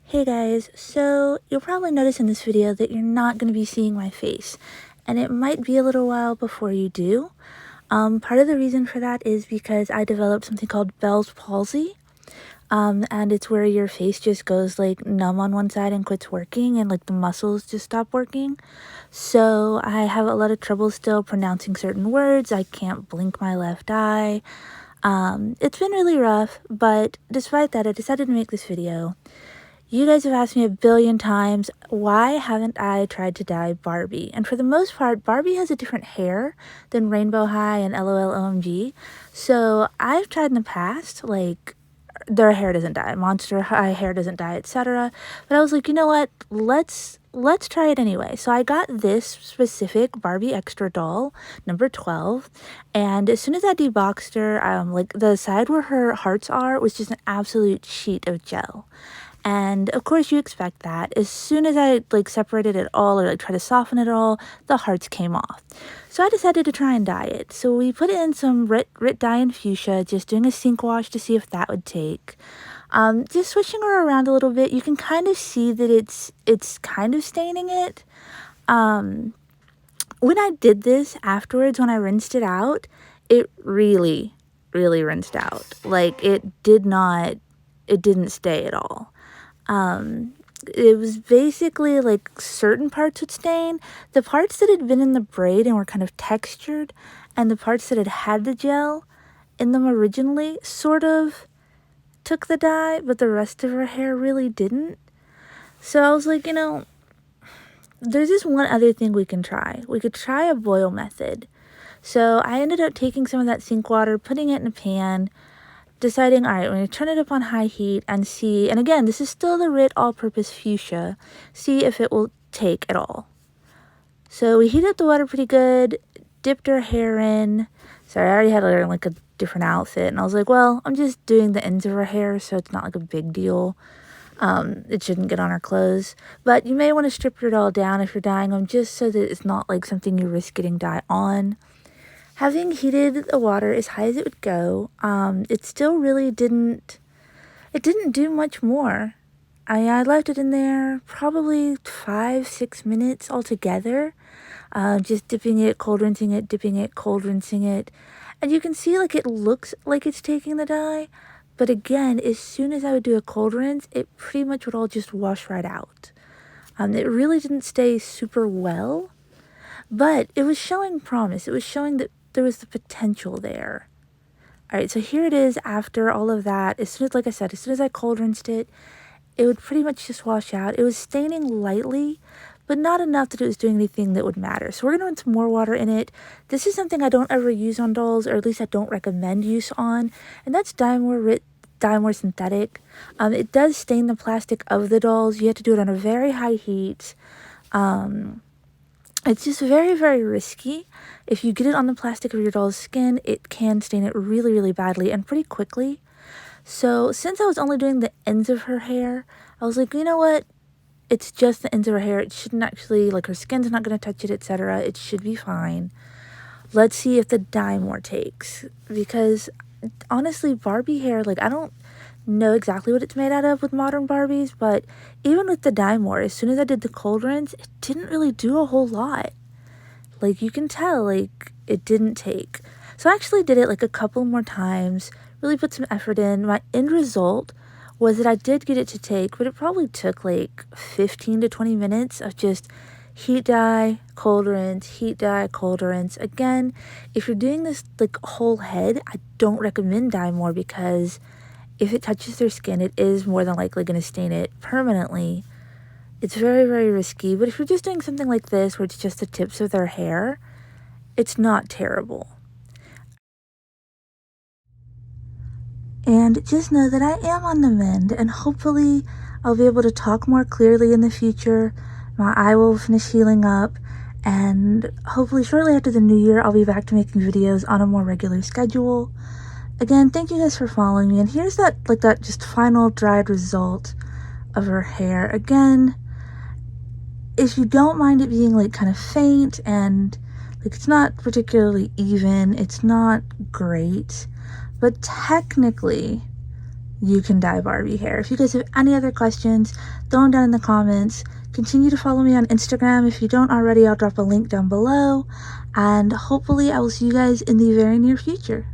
Hey guys, so you'll probably notice in this video that you're not going to be seeing my face, and it might be a little while before you do. Part of the reason for that is because I developed something called Bell's palsy, and it's where your face just goes like numb on one side and quits working, and like the muscles just stop working. So I have a lot of trouble still pronouncing certain words. I can't blink my left eye. It's been really rough, but despite that, I decided to make this video. You guys have asked me a billion times, why haven't I tried to dye Barbie? And for the most part, Barbie has a different hair than Rainbow High and LOL OMG. So I've tried in the past, like, their hair doesn't dye, Monster High hair doesn't dye, etc. But I was like, you know what? Let's try it anyway. So I got this specific Barbie Extra doll, number 12, and as soon as I deboxed her, like the side where her hearts are was just an absolute sheet of gel. And of course you expect that. As soon as I like separated it all or like try to soften it all, the hearts came off. So I decided to try and dye it. So we put in some Rit Dye and fuchsia, just doing a sink wash to see if that would take. Just switching her around a little bit, you can kind of see that it's kind of staining it. When I did this afterwards, when I rinsed it out, it really rinsed out. Like it didn't stay at all. It was basically like certain parts would stain. The parts that had been in the braid and were kind of textured, and the parts that had the gel in them originally sort of took the dye, but the rest of her hair really didn't. So I was like, you know, there's just one other thing we can try. We could try a boil method. So I ended up taking some of that sink water, putting it in a pan, deciding, all right, we're going to turn it up on high heat and see, and again, this is still the Rit all-purpose fuchsia, see if it will take at all. So we heated up the water pretty good, dipped her hair in. Sorry, I already had her in like a different outfit, and I was like, well, I'm just doing the ends of her hair, so it's not like a big deal. It shouldn't get on her clothes, but you may want to strip it all down if you're dyeing them, just so that it's not like something you risk getting dye on. Having heated the water as high as it would go, it still really didn't do much more. I left it in there probably 5-6 minutes altogether, just dipping it, cold rinsing it, dipping it, cold rinsing it. And you can see like it looks like it's taking the dye, but again, as soon as I would do a cold rinse, it pretty much would all just wash right out. It really didn't stay super well, but it was showing promise. It was showing that there was the potential there. All right, so here it is after all of that. As soon as, like I said, as soon as I cold rinsed it, it would pretty much just wash out. It was staining lightly, but not enough that it was doing anything that would matter. So we're going to rinse some more water in it. This is something I don't ever use on dolls, or at least I don't recommend use on, and that's Rit Dye Synthetic. It does stain the plastic of the dolls. You have to do it on a very high heat. It's just very risky. If you get it on the plastic of your doll's skin, it can stain it really badly and pretty quickly. So since I was only doing the ends of her hair, I was like, you know what? It's just the ends of her hair. It shouldn't actually, like, her skin's not going to touch it, etc. It should be fine. Let's see if the dye more takes. Because honestly, Barbie hair, like, I don't know exactly what it's made out of with modern Barbies, but even with the dye more, as soon as I did the cold rinse, it didn't really do a whole lot. Like, you can tell, like, it didn't take. So I actually did it like a couple more times, really put some effort in. My end result was that I did get it to take, but it probably took like 15 to 20 minutes of just heat dye, cold rinse, heat dye, cold rinse. Again, if you're doing this like whole head, I don't recommend dye more, because if it touches their skin, it is more than likely going to stain it permanently. It's very risky, but if you're just doing something like this where it's just the tips of their hair, it's not terrible. And just know that I am on the mend, and hopefully I'll be able to talk more clearly in the future. My eye will finish healing up, and hopefully shortly after the new year, I'll be back to making videos on a more regular schedule. Again, thank you guys for following me, and here's that just final dried result of her hair. Again, if you don't mind it being like kind of faint and like it's not particularly even, it's not great, but technically you can dye Barbie hair. If you guys have any other questions, throw them down in the comments. Continue to follow me on Instagram. If you don't already, I'll drop a link down below. And hopefully I will see you guys in the very near future.